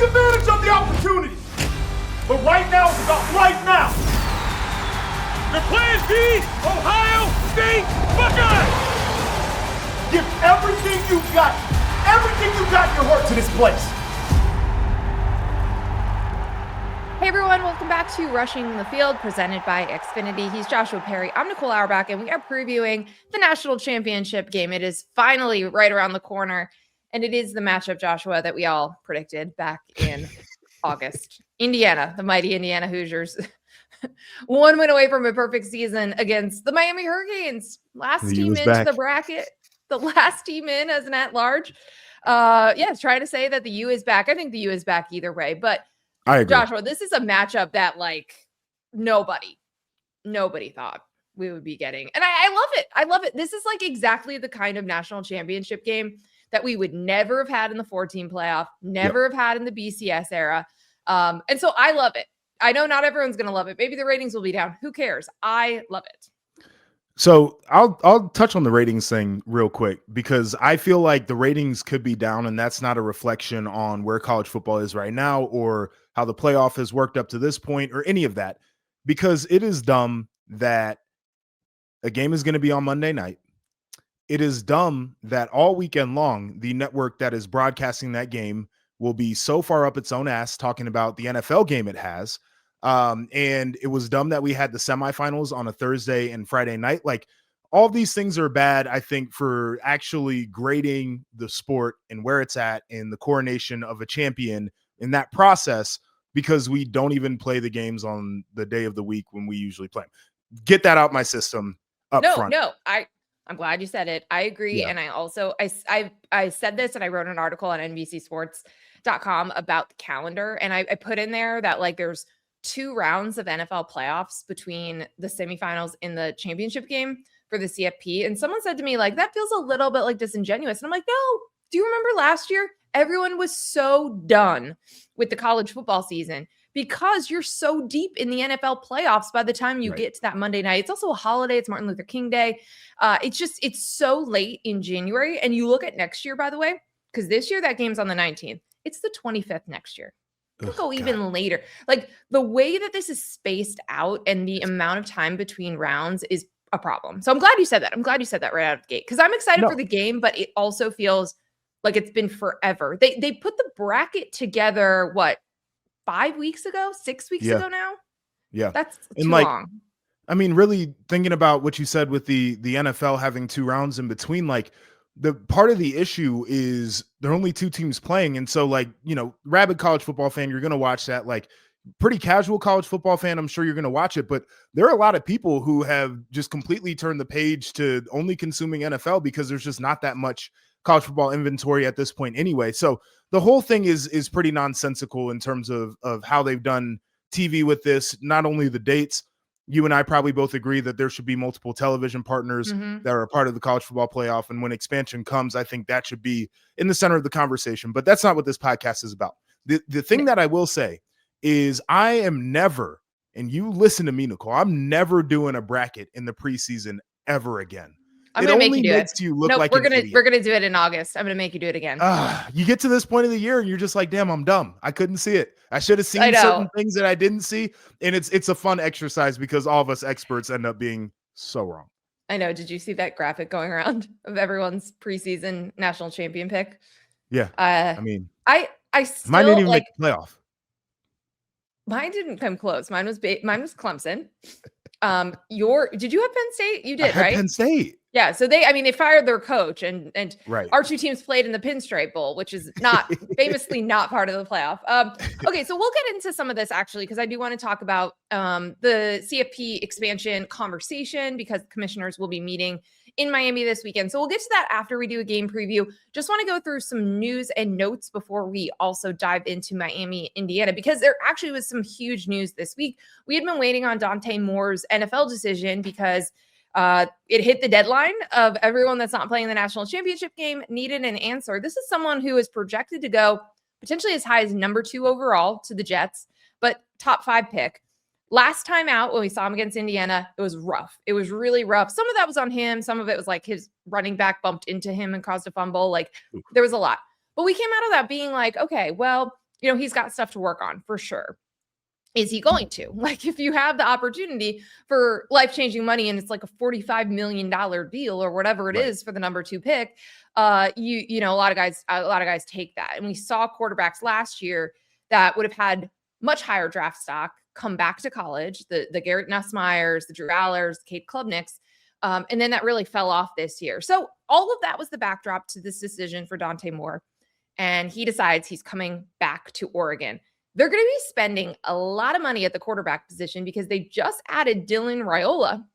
advantage of the opportunity. But right now is about right now. The Plan B, Ohio State Buckeyes. Give everything you got in your heart to this place. Hey everyone, welcome back to Rushing the Field, presented by Xfinity. He's Joshua Perry. I'm Nicole Auerbach, and we are previewing the national championship game. It is finally right around the corner, and it is the matchup, Joshua, that we all predicted back in August. Indiana, the mighty Indiana Hoosiers, 1 win away from a perfect season against the Miami Hurricanes. Last team into the bracket, the last team in as an at-large. Trying to say that the U is back. I think the U is back either way, but I agree. Joshua, this is a matchup that nobody thought we would be getting. And I love it. I love it. This is exactly the kind of national championship game that we would never have had in the 4-team playoff, never have had in the BCS era. And so I love it. I know not everyone's going to love it. Maybe the ratings will be down. Who cares? I love it. So I'll touch on the ratings thing real quick, because I feel like the ratings could be down, and that's not a reflection on where college football is right now or how the playoff has worked up to this point or any of that, because it is dumb that a game is going to be on Monday night. It is dumb that all weekend long, the network that is broadcasting that game will be so far up its own ass talking about the NFL game it has. And it was dumb that we had the semifinals on a Thursday and Friday night. All these things are bad, I think, for actually grading the sport and where it's at in the coronation of a champion in that process, because we don't even play the games on the day of the week when we usually play. Get that out my system up front. No, I'm glad you said it. I agree. Yeah. And I also, I said this, and I wrote an article on NBCsports.com about the calendar. And I put in there that there's 2 rounds of NFL playoffs between the semifinals in the championship game for the CFP. And someone said to me, that feels a little bit disingenuous. And I'm like, no, do you remember last year? Everyone was so done with the college football season because you're so deep in the NFL playoffs by the time you get to that Monday night. It's also a holiday. It's Martin Luther King Day. It's so late in January. And you look at next year, by the way, because this year that game's on the 19th. It's the 25th next year. It could go even later. The way that this is spaced out and the amount of time between rounds is a problem. So I'm glad you said that. I'm glad you said that right out of the gate, because I'm excited for the game, but it also feels like it's been forever. They put the bracket together, 5 weeks ago, 6 weeks ago now? Yeah. That's too long. I mean, really thinking about what you said with the NFL having 2 rounds in between, the part of the issue is there are only 2 teams playing. And so rabid college football fan, you're going to watch that. Pretty casual college football fan, I'm sure you're going to watch it. But there are a lot of people who have just completely turned the page to only consuming NFL because there's just not that much college football inventory at this point anyway. So the whole thing is pretty nonsensical in terms of how they've done TV with this. Not only the dates, you and I probably both agree that there should be multiple television partners that are a part of the college football playoff. And when expansion comes, I think that should be in the center of the conversation. But that's not what this podcast is about. The thing that I will say is I am never, and you listen to me, Nicole, I'm never doing a bracket in the preseason ever again. I'm going to make you do it. You look like we're going to do it in August. I'm going to make you do it again. You get to this point of the year and you're just like, damn, I'm dumb. I couldn't see it. I should have seen certain things that I didn't see. And it's a fun exercise because all of us experts end up being so wrong. I know. Did you see that graphic going around of everyone's preseason national champion pick? Yeah. I still, mine didn't even make the playoff. Mine didn't come close. Mine was Clemson. Did you have Penn State? You did, right? Penn State. Yeah. So they fired their coach, and right. Our 2 teams played in the Pinstripe Bowl, which is not famously not part of the playoff. Okay. So we'll get into some of this actually, because I do want to talk about the CFP expansion conversation, because commissioners will be meeting in Miami this weekend. So we'll get to that after we do a game preview. Just want to go through some news and notes before we also dive into Miami, Indiana, because there actually was some huge news this week. We had been waiting on Dante Moore's NFL decision because it hit the deadline of everyone that's not playing the national championship game needed an answer. This is someone who is projected to go potentially as high as number 2 overall to the Jets, but top 5 pick. Last time out, when we saw him against Indiana, it was rough. It was really rough. Some of that was on him. Some of it was his running back bumped into him and caused a fumble. There was a lot. But we came out of that being okay, well, he's got stuff to work on for sure. Is he going to? Like, if you have the opportunity for life-changing money and it's like a $45 million deal or whatever it is for the number 2 pick, a lot of guys take that. And we saw quarterbacks last year that would have had much higher draft stock come back to college, the Garrett Nussmeyers, the Drew Allers, the Cade Klubniks, and then that really fell off this year. So all of that was the backdrop to this decision for Dante Moore. And he decides he's coming back to Oregon. They're going to be spending a lot of money at the quarterback position because they just added Dylan Raiola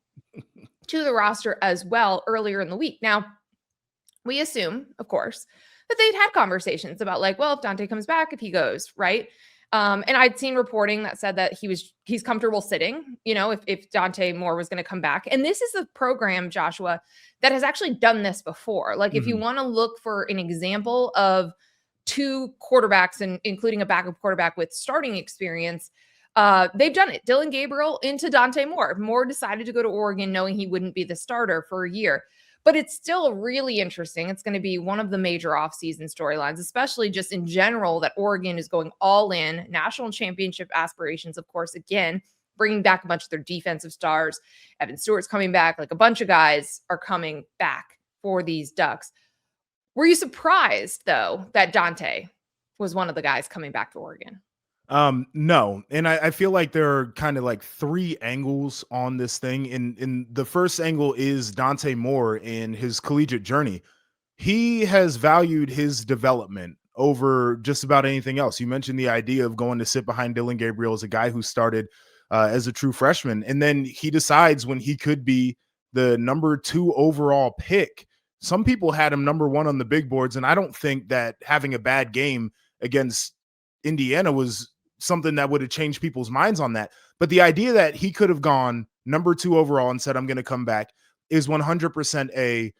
to the roster as well earlier in the week. Now, we assume, of course, that they'd had conversations about like, well, if Dante comes back, if he goes, right? And I'd seen reporting that said that he's comfortable sitting, if Dante Moore was going to come back. And this is a program, Joshua, that has actually done this before. Like, if you want to look for an example of 2 quarterbacks, and including a backup quarterback with starting experience, they've done it. Dylan Gabriel into Dante Moore. Moore decided to go to Oregon knowing he wouldn't be the starter for a year. But it's still really interesting. It's going to be one of the major offseason storylines, especially just in general, that Oregon is going all in. National championship aspirations, of course, again, bringing back a bunch of their defensive stars. Evan Stewart's coming back. Like, a bunch of guys are coming back for these Ducks. Were you surprised, though, that Dante was one of the guys coming back to Oregon? No. And I feel like there are kind of like 3 angles on this thing. And the first angle is Dante Moore in his collegiate journey. He has valued his development over just about anything else. You mentioned the idea of going to sit behind Dylan Gabriel as a guy who started as a true freshman. And then he decides when he could be the number 2 overall pick. Some people had him number 1 on the big boards. And I don't think that having a bad game against Indiana was something that would have changed people's minds on that. But the idea that he could have gone number 2 overall and said, I'm going to come back, is 100%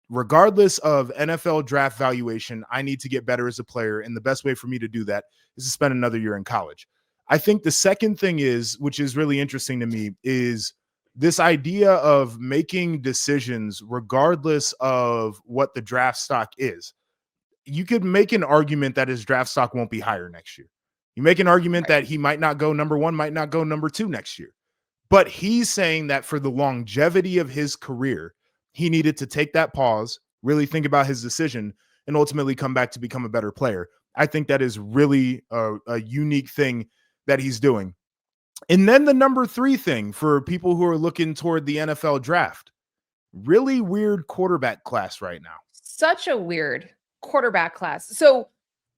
regardless of NFL draft valuation, I need to get better as a player. And the best way for me to do that is to spend another year in college. I think the second thing is, which is really interesting to me, is this idea of making decisions regardless of what the draft stock is. You could make an argument that his draft stock won't be higher next year. You make an argument that he might not go number 1, might not go number 2 next year. But he's saying that for the longevity of his career, he needed to take that pause, really think about his decision, and ultimately come back to become a better player. I think that is really a unique thing that he's doing. And then the number 3 thing for people who are looking toward the NFL draft, really weird quarterback class right now. Such a weird quarterback class. So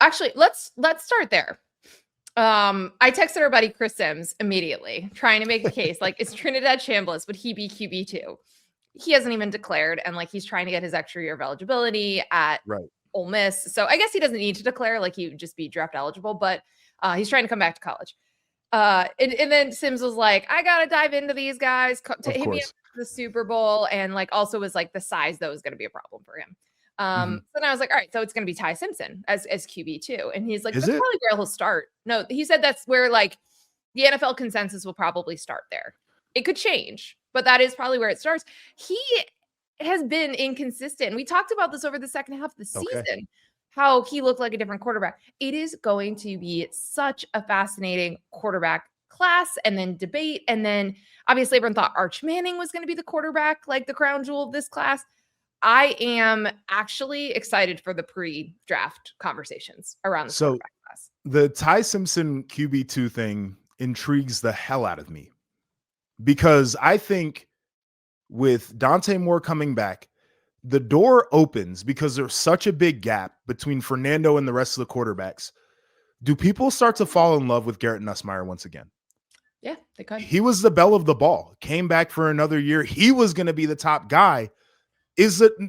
actually, let's start there. I texted our buddy Chris Sims immediately, trying to make the case, like, is Trinidad Chambliss, would he be QB2? He hasn't even declared, and like, he's trying to get his extra year of eligibility at Ole Miss. So I guess he doesn't need to declare, like, he would just be draft eligible, but he's trying to come back to college. And then Sims was like, I gotta dive into these guys to hit me up for the Super Bowl, and like, also was like, the size though is going to be a problem for him. So then I was like, all right, so it's going to be Ty Simpson as QB2. And he's like, that's probably where he'll start. No, he said that's where like the NFL consensus will probably start there. It could change, but that is probably where it starts. He has been inconsistent. We talked about this over the second half of the season, how he looked like a different quarterback. It is going to be such a fascinating quarterback class and then debate. And then obviously everyone thought Arch Manning was going to be the quarterback, like the crown jewel of this class. I am actually excited for the pre-draft conversations around the quarterback class. The Ty Simpson QB2 thing intrigues the hell out of me, because I think with Dante Moore coming back, the door opens because there's such a big gap between Fernando and the rest of the quarterbacks. Do people start to fall in love with Garrett Nussmeier once again? Yeah, they could. He was the belle of the ball, came back for another year. He was going to be the top guy.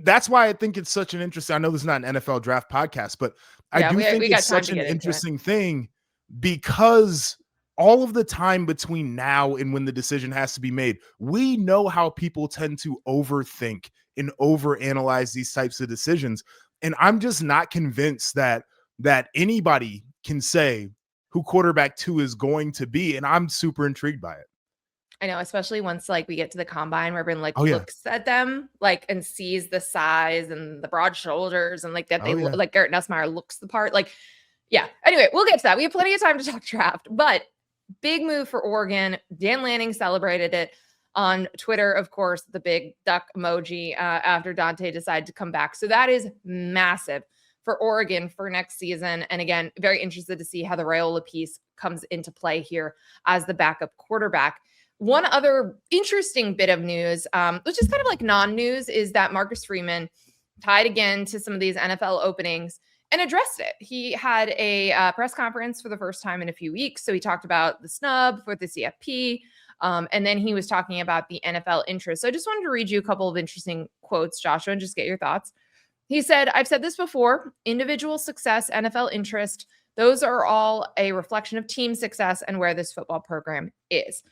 That's why I think it's such an interesting, I know this is not an NFL draft podcast, but I do think it's such an interesting thing, because all of the time between now and when the decision has to be made, we know how people tend to overthink and overanalyze these types of decisions. And I'm just not convinced that anybody can say who quarterback 2 is going to be. And I'm super intrigued by it. I know, especially once like we get to the combine where everyone like looks at them like and sees the size and the broad shoulders and like that they look like Garrett Nussmeier looks the part. Like, Yeah. Anyway, we'll get to that. We have plenty of time to talk draft, but big move for Oregon. Dan Lanning celebrated it on Twitter, of course, the big duck emoji after Dante decided to come back. So that is massive for Oregon for next season. And again, very interested to see how the Raiola piece comes into play here as the backup quarterback. One other interesting bit of news, which is kind of like non-news, is that Marcus Freeman tied again to some of these NFL openings and addressed it. He had a press conference for the first time in a few weeks. So he talked about the snub for the CFP. And then he was talking about the NFL interest. So I just wanted to read you a couple of interesting quotes, Joshua, and just get your thoughts. He said, I've said this before, individual success, NFL interest, those are all a reflection of team success and where this football program is.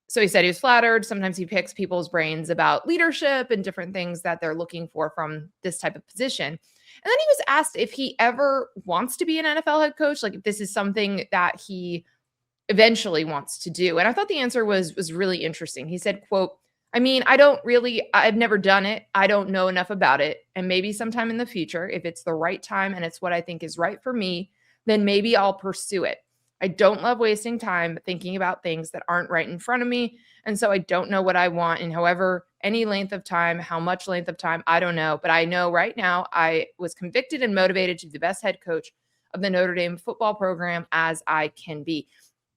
So he said he was flattered. Sometimes he picks people's brains about leadership and different things that they're looking for from this type of position. And then he was asked if he ever wants to be an NFL head coach, like if this is something that he eventually wants to do. And I thought the answer was really interesting. He said, quote, I mean, I've never done it. I don't know enough about it. And maybe sometime in the future, if it's the right time and it's what I think is right for me, then maybe I'll pursue it. I don't love wasting time thinking about things that aren't right in front of me. And so I don't know what I want. And however, any length of time, how much length of time, I don't know. But I know right now I was convicted and motivated to be the best head coach of the Notre Dame football program as I can be.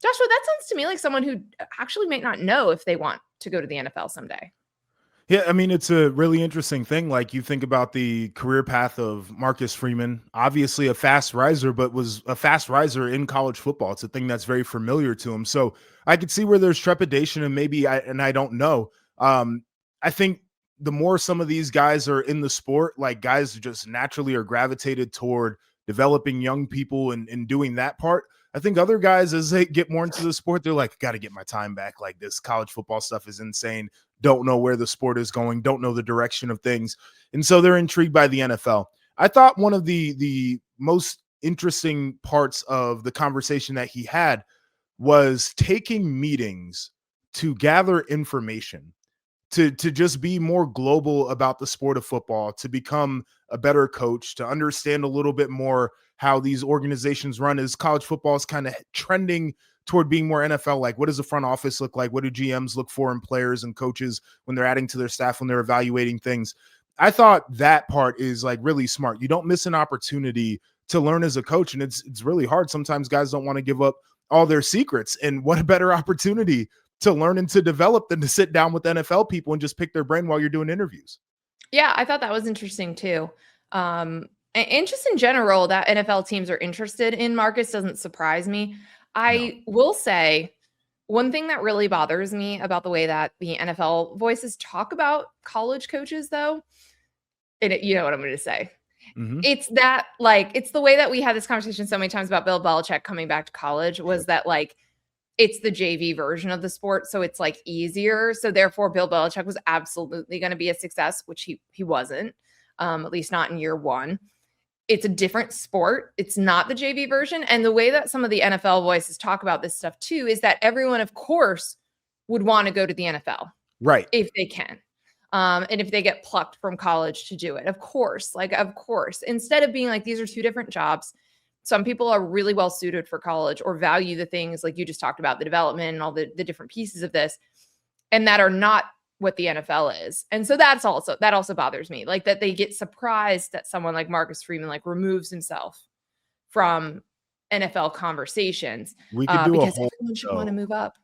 Joshua, that sounds to me like someone who actually might not know if they want to go to the NFL someday. Yeah, I mean, it's a really interesting thing. Like you think about the career path of Marcus Freeman, obviously a fast riser, but was a fast riser in college football. It's a thing that's very familiar to him. So I could see where there's trepidation and maybe I don't know. I think the more some of these guys are in the sport, like guys just naturally are gravitated toward developing young people and doing that part. I think other guys, as they get more into the sport, they're like, got to get my time back. Like this college football stuff is insane. Don't know where the sport is going. Don't know the direction of things. And so they're intrigued by the NFL. I thought one of the most interesting parts of the conversation that he had was taking meetings to gather information, to just be more global about the sport of football, to become a better coach, to understand a little bit more how these organizations run as college football is kind of trending toward being more NFL. Like, what does the front office look like? What do GMs look for in players and coaches when they're adding to their staff, when they're evaluating things? I thought that part is like really smart. You don't miss an opportunity to learn as a coach. And it's really hard. Sometimes guys don't want to give up all their secrets. And what a better opportunity to learn and to develop than to sit down with NFL people and just pick their brain while you're doing interviews. Yeah, I thought that was interesting too. And just in general, that NFL teams are interested in Marcus doesn't surprise me. I will say one thing that really bothers me about the way that the NFL voices talk about college coaches, though, and you know what I'm going to say. Mm-hmm. It's that, like, it's the way that we had this conversation so many times about Bill Belichick coming back to college was that, like, it's the JV version of the sport. So it's like easier. So therefore Bill Belichick was absolutely going to be a success, which he wasn't, at least not in year one. It's a different sport. It's not the JV version. And the way that some of the NFL voices talk about this stuff too, is that everyone, of course, would want to go to the NFL. Right. If they can. And if they get plucked from college to do it, of course, instead of being like, these are two different jobs. Some people are really well suited for college or value the things like you just talked about, the development and all the different pieces of this, and that are not what the NFL is. And so that also bothers me, like that they get surprised that someone like Marcus Freeman like removes himself from NFL conversations. We could do because everyone should want to move up.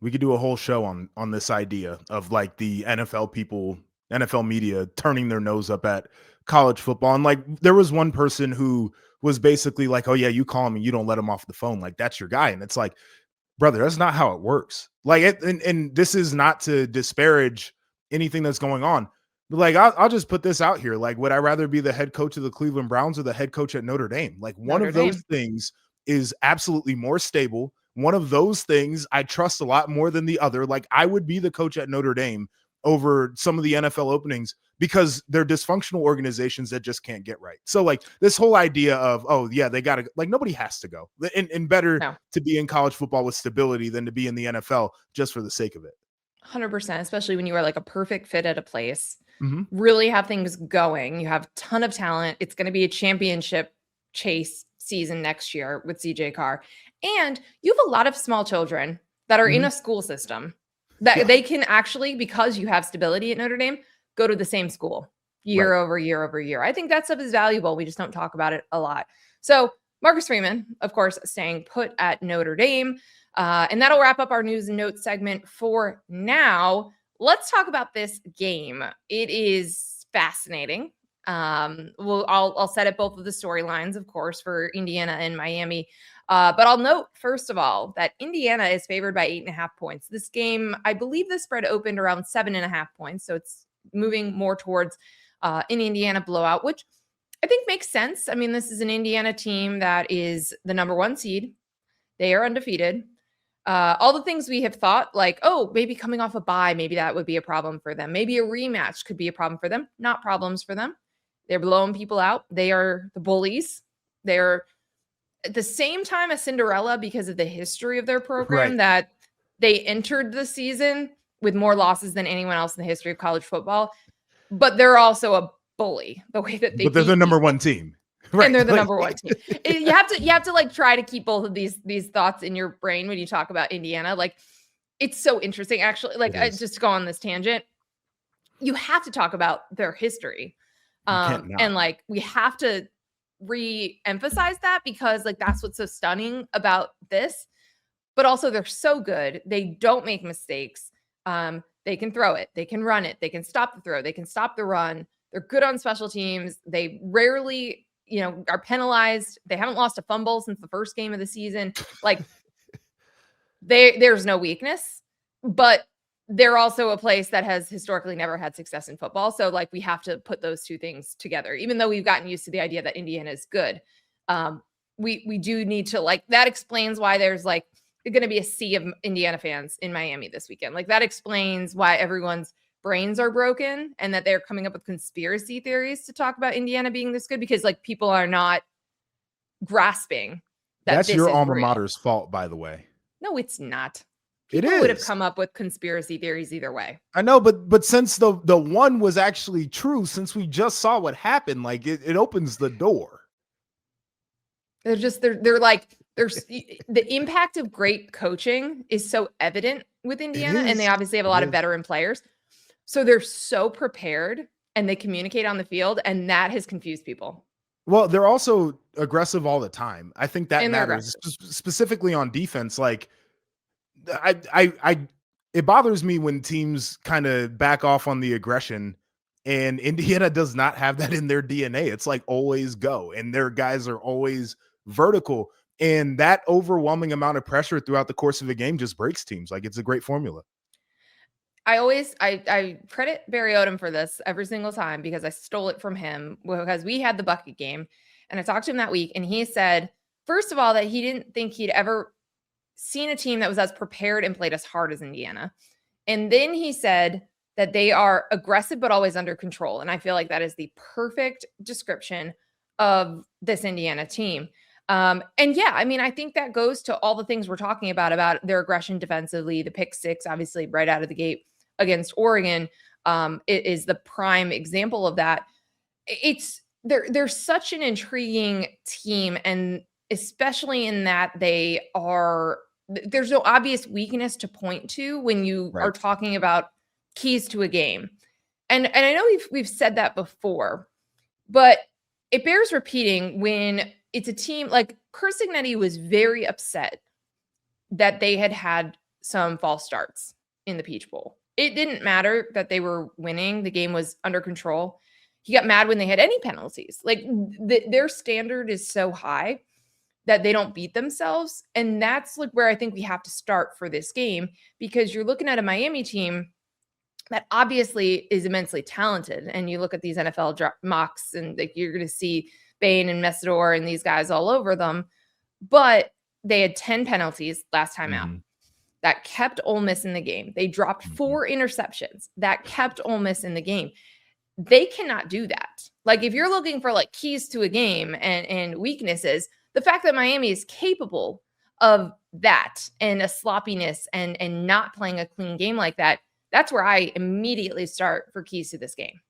We could do a whole show on this idea of like the NFL people, NFL media turning their nose up at college football. And like there was one person who was basically like, oh yeah, you call him and you don't let him off the phone. Like that's your guy. And it's like, brother, that's not how it works. Like, and this is not to disparage anything that's going on, but like, I'll just put this out here. Like, would I rather be the head coach of the Cleveland Browns or the head coach at Notre Dame? Like one of those things is absolutely more stable. One of those things I trust a lot more than the other. Like I would be the coach at Notre Dame over some of the NFL openings because they're dysfunctional organizations that just can't get right. So like this whole idea of, oh yeah, they got to, like nobody has to go, and better to be in college football with stability than to be in the NFL just for the sake of it. 100%, especially when you are like a perfect fit at a place, really have things going. You have a ton of talent. It's going to be a championship chase season next year with CJ Carr. And you have a lot of small children that are in a school system that they can actually, because you have stability at Notre Dame, go to the same school year over year over year. I think that stuff is valuable. We just don't talk about it a lot. So Marcus Freeman, of course, staying put at Notre Dame. And that'll wrap up our news and notes segment for now. Let's talk about this game. It is fascinating. I'll set up both of the storylines, of course, for Indiana and Miami. But I'll note, first of all, that Indiana is favored by 8.5 points. This game, I believe the spread opened around 7.5 points. So it's moving more towards an Indiana blowout, which I think makes sense. I mean, this is an Indiana team that is the number 1 seed. They are undefeated. All the things we have thought, like, oh, maybe coming off a bye, maybe that would be a problem for them. Maybe a rematch could be a problem for them. Not problems for them. They're blowing people out. They are the bullies. They're at the same time a Cinderella because of the history of their program, that they entered the season with more losses than anyone else in the history of college football. But they're also a bully, the way that they But they're the number 1 team. Right. And they're the number 1 team. You have to like try to keep both of these thoughts in your brain when you talk about Indiana. Like, it's so interesting, actually. Like, just to go on this tangent, you have to talk about their history. And like, we have to re-emphasize that, because like, that's what's so stunning about this. But also, they're so good. They don't make mistakes. They can throw it. They can run it. They can stop the throw. They can stop the run. They're good on special teams. They rarely, are penalized. They haven't lost a fumble since the first game of the season. Like, there's no weakness, but they're also a place that has historically never had success in football. So like, we have to put those two things together, even though we've gotten used to the idea that Indiana is good. We do need to, like, that explains why there's like going to be a sea of Indiana fans in Miami this weekend. Like, that explains why everyone's brains are broken and that they're coming up with conspiracy theories to talk about Indiana being this good, because like, people are not grasping that that's this your is alma real. mater's fault, by the way. No, it's not. People would have come up with conspiracy theories either way. I know, but since the one was actually true, since we just saw what happened, like it opens the door. They're like, there's the impact of great coaching is so evident with Indiana, and they obviously have a lot of veteran players. So they're so prepared and they communicate on the field, and that has confused people. Well, they're also aggressive all the time. I think that And matters, specifically on defense. Like, it bothers me when teams kind of back off on the aggression, and Indiana does not have that in their DNA. It's like always go, and their guys are always vertical, and that overwhelming amount of pressure throughout the course of a game just breaks teams. Like, it's a great formula. I credit Barry Odom for this every single time, because I stole it from him, because we had the bucket game and I talked to him that week, and he said, first of all, that he didn't think he'd ever seen a team that was as prepared and played as hard as Indiana. And then he said that they are aggressive, but always under control. And I feel like that is the perfect description of this Indiana team. And yeah, I mean, I think that goes to all the things we're talking about their aggression defensively. The pick six, obviously right out of the gate against Oregon, it is the prime example of that. They're such an intriguing team, and especially in that there's no obvious weakness to point to when you are talking about keys to a game. And I know we've said that before, but it bears repeating when it's a team like Kursignetti was very upset that they had some false starts in the Peach Bowl. It didn't matter that they were winning. The game was under control. He got mad when they had any penalties. Like, their standard is so high that they don't beat themselves. And that's like where I think we have to start for this game, because you're looking at a Miami team that obviously is immensely talented. And you look at these NFL mocks, and like, you're going to see Bain and Messidor and these guys all over them. But they had 10 penalties last time out. That kept Ole Miss in the game. They dropped 4 interceptions. That kept Ole Miss in the game. They cannot do that. Like, if you're looking for like keys to a game and weaknesses, the fact that Miami is capable of that and a sloppiness and not playing a clean game like that, that's where I immediately start for keys to this game.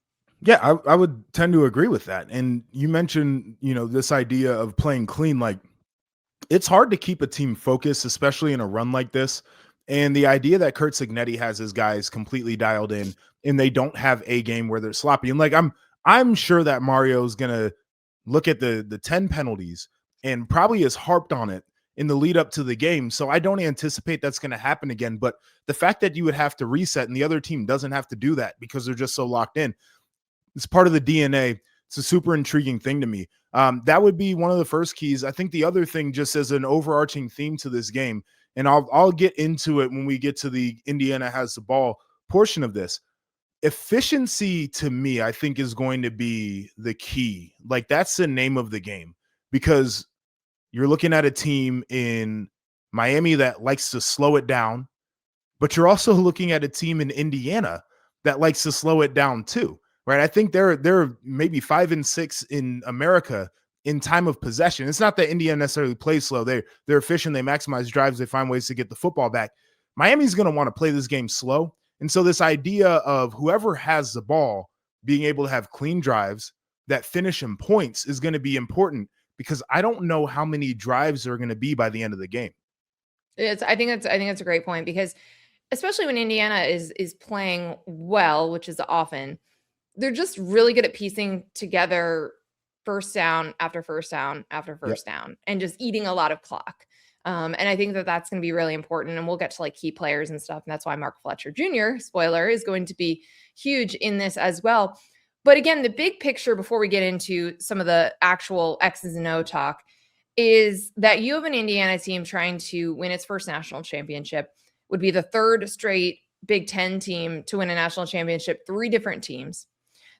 Yeah, I would tend to agree with that. And you mentioned, this idea of playing clean. Like, it's hard to keep a team focused, especially in a run like this. And the idea that Kurt Signetti has his guys completely dialed in and they don't have a game where they're sloppy. And like, I'm sure that Mario's gonna look at the 10 penalties and probably has harped on it in the lead up to the game. So I don't anticipate that's going to happen again. But the fact that you would have to reset and the other team doesn't have to do that because they're just so locked in, it's part of the DNA. It's a super intriguing thing to me. That would be one of the first keys. I think the other thing, just as an overarching theme to this game, and I'll get into it when we get to the Indiana has the ball portion of this. Efficiency to me, I think, is going to be the key. Like, that's the name of the game, because you're looking at a team in Miami that likes to slow it down, but you're also looking at a team in Indiana that likes to slow it down too, right? I think they're maybe 5 and 6 in America in time of possession. It's not that Indiana necessarily plays slow. They're efficient. They maximize drives. They find ways to get the football back. Miami's going to want to play this game slow. And so this idea of whoever has the ball being able to have clean drives that finish in points is going to be important, because I don't know how many drives there are going to be by the end of the game. I think that's a great point, because especially when Indiana is playing well, which is often, they're just really good at piecing together first down after first down after first down and just eating a lot of clock. And I think that that's going to be really important. And we'll get to like key players and stuff. And that's why Mark Fletcher Jr., spoiler, is going to be huge in this as well. But again, the big picture before we get into some of the actual X's and O talk is that you have an Indiana team trying to win its first national championship, would be the third straight Big Ten team to win a national championship, 3 different teams.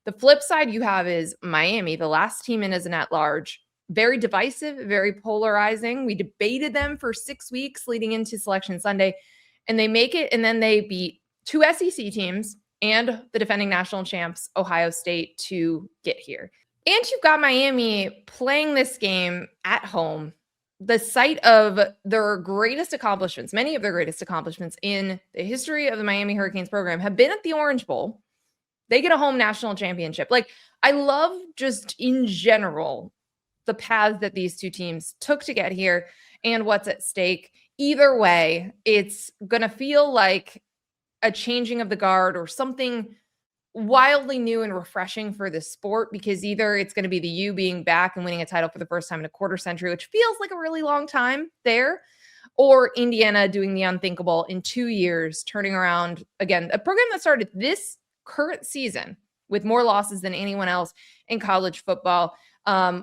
The flip side you have is Miami, the last team in as an at-large, very divisive, very polarizing. We debated them for 6 weeks leading into Selection Sunday, and they make it, and then they beat 2 SEC teams and the defending national champs, Ohio State, to get here. And you've got Miami playing this game at home, the site of their greatest accomplishments. Many of their greatest accomplishments in the history of the Miami Hurricanes program have been at the Orange Bowl. They get a home national championship. Like, I love just in general the paths that these two teams took to get here and what's at stake. Either way, it's going to feel like a changing of the guard or something wildly new and refreshing for the sport, because either it's going to be the U being back and winning a title for the first time in a quarter century, which feels like a really long time there, or Indiana doing the unthinkable in 2 years, turning around, again, a program that started this current season with more losses than anyone else in college football.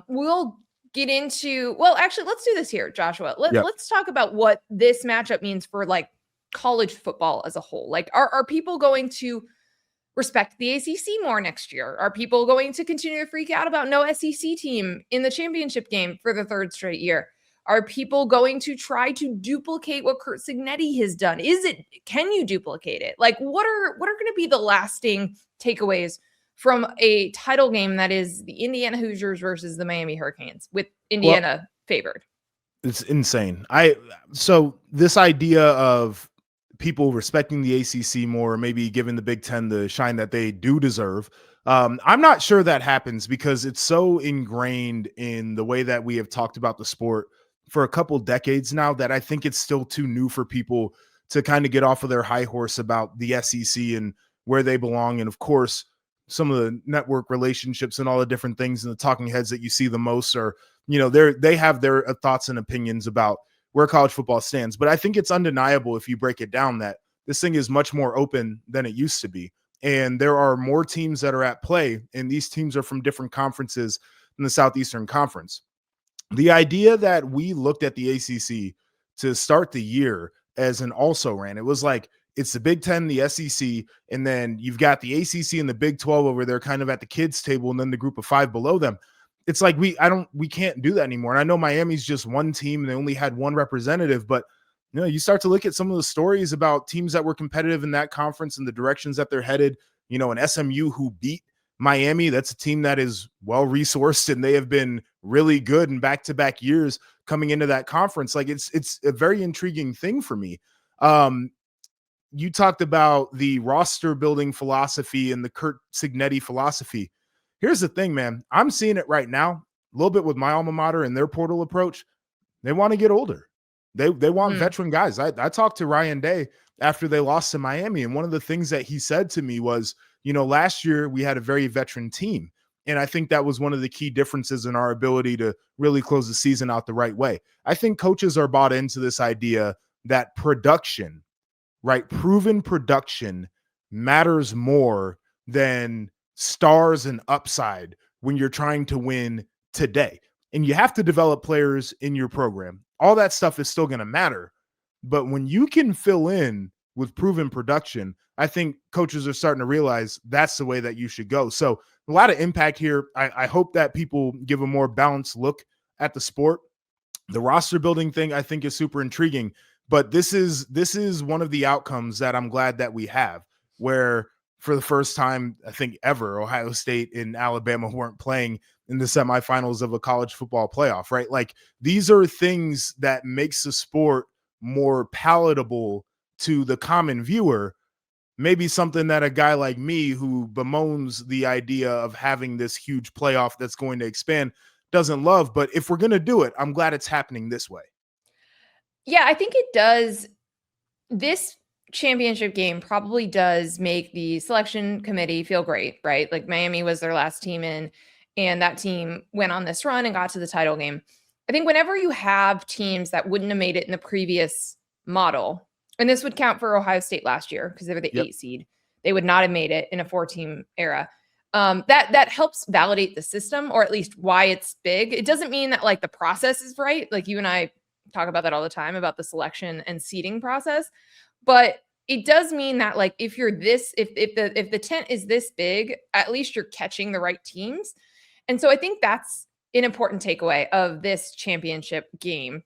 We'll get into, well, actually, let's do this here, Joshua. Let's talk about what this matchup means for like college football as a whole. Like, are people going to respect the ACC more next year? Are people going to continue to freak out about no SEC team in the championship game for the 3rd straight year? Are people going to try to duplicate what Kurt Signetti has done? Can you duplicate it? Like, what are going to be the lasting takeaways from a title game that is the Indiana Hoosiers versus the Miami Hurricanes, with Indiana favored? It's insane. So this idea of people respecting the ACC more, maybe giving the Big Ten the shine that they do deserve, I'm not sure that happens, because it's so ingrained in the way that we have talked about the sport for a couple decades now that I think it's still too new for people to kind of get off of their high horse about the SEC and where they belong. And of course, some of the network relationships and all the different things and the talking heads that you see the most are, they have their thoughts and opinions about where college football stands. But I think it's undeniable, if you break it down, that this thing is much more open than it used to be. And there are more teams that are at play, and these teams are from different conferences in the Southeastern Conference. The idea that we looked at the ACC to start the year as an also-ran, it was like, it's the Big Ten, the SEC, and then you've got the ACC and the Big 12 over there kind of at the kids' table, and then the group of 5 below them. It's like we can't do that anymore. And I know Miami's just one team and they only had one representative, but you start to look at some of the stories about teams that were competitive in that conference and the directions that they're headed. An SMU who beat Miami, that's a team that is well-resourced, and they have been really good in back-to-back years coming into that conference. Like, it's a very intriguing thing for me. you talked about the roster building philosophy and the Kurt Signetti philosophy. Here's the thing, man. I'm seeing it right now, a little bit with my alma mater and their portal approach. They want to get older. They want veteran guys. I talked to Ryan Day after they lost to Miami, and one of the things that he said to me was, last year we had a very veteran team. And I think that was one of the key differences in our ability to really close the season out the right way. I think coaches are bought into this idea that production, right? Proven production matters more than stars and upside when you're trying to win today. And you have to develop players in your program. All that stuff is still going to matter. But when you can fill in with proven production, I think coaches are starting to realize that's the way that you should go. So a lot of impact here. I hope that people give a more balanced look at the sport. The roster building thing, I think, is super intriguing. But this is one of the outcomes that I'm glad that we have, where for the first time, I think ever, Ohio State and Alabama weren't playing in the semifinals of a college football playoff, right? Like, these are things that makes the sport more palatable to the common viewer. Maybe something that a guy like me, who bemoans the idea of having this huge playoff that's going to expand, doesn't love. But if we're going to do it, I'm glad it's happening this way. Yeah, I think it does. This championship game probably does make the selection committee feel great, right? Like, Miami was their last team in, and that team went on this run and got to the title game. I think whenever you have teams that wouldn't have made it in the previous model, and this would count for Ohio State last year because they were the 8 seed, they would not have made it in a 4-team era. That helps validate the system, or at least why it's big. It doesn't mean that like the process is right. Like, you and I talk about that all the time, about the selection and seeding process. But it does mean that, like, if you're this, if the tent is this big, at least you're catching the right teams. And so I think that's an important takeaway of this championship game.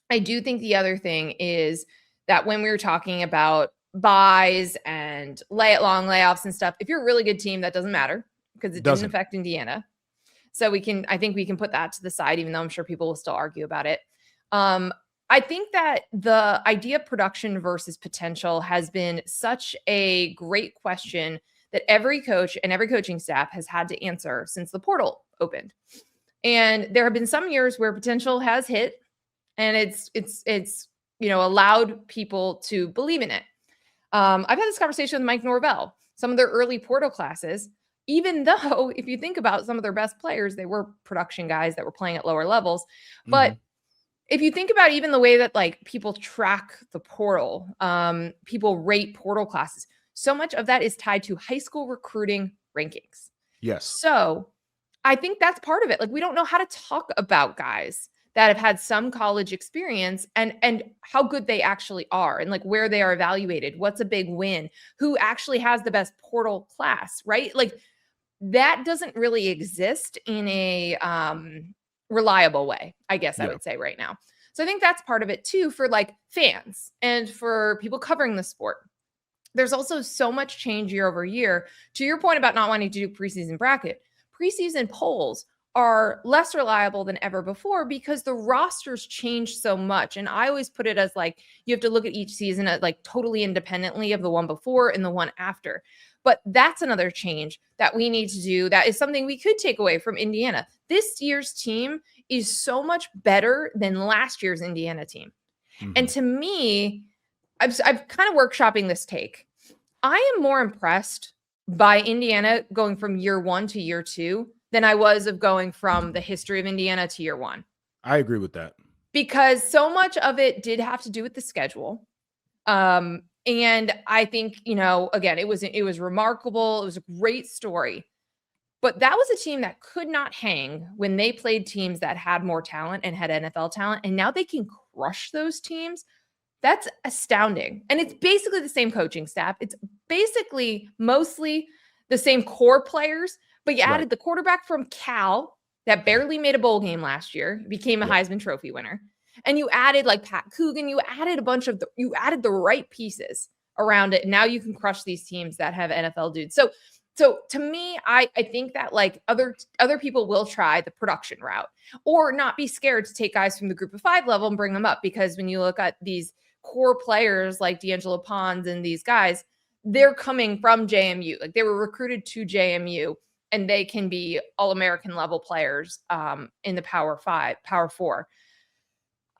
I do think the other thing is that when we were talking about buys and long layoffs and stuff, if you're a really good team, that doesn't matter because it didn't affect Indiana. So I think we can put that to the side, even though I'm sure people will still argue about it. I think that the idea of production versus potential has been such a great question that every coach and every coaching staff has had to answer since the portal opened. And there have been some years where potential has hit, and it's allowed people to believe in it. I've had this conversation with Mike Norvell. Some of their early portal classes, even though if you think about some of their best players, they were production guys that were playing at lower levels. But if you think about even the way that like people track the portal, people rate portal classes, so much of that is tied to high school recruiting rankings. Yes. So I think that's part of it. Like, we don't know how to talk about guys that have had some college experience and how good they actually are, and like where they are evaluated, what's a big win, who actually has the best portal class, right? Like, that doesn't really exist in a reliable way, I guess I would say right now. So I think that's part of it too, for like fans and for people covering the sport. There's also so much change year over year. To your point about not wanting to do preseason bracket, preseason polls are less reliable than ever before because the rosters change so much. And I always put it as like, you have to look at each season at like totally independently of the one before and the one after. But that's another change that we need to do. That is something we could take away from Indiana. This year's team is so much better than last year's Indiana team. And to me, I've kind of workshopping this take. I am more impressed by Indiana going from year 1 to year 2 than I was of going from the history of Indiana to year 1. I agree with that. Because so much of it did have to do with the schedule. And I think, again, it was remarkable. It was a great story. But that was a team that could not hang when they played teams that had more talent and had NFL talent. And now they can crush those teams. That's astounding. And it's basically the same coaching staff. It's basically mostly the same core players, but you added the quarterback from Cal that barely made a bowl game last year, became a Heisman Trophy winner. And you added like Pat Coogan, you added you added the right pieces around it. Now you can crush these teams that have NFL dudes. So to me, I think that like other people will try the production route or not be scared to take guys from the group of 5 level and bring them up, because when you look at these core players like D'Angelo Pons and these guys, they're coming from JMU. Like they were recruited to JMU and they can be all-American level players in the Power 4.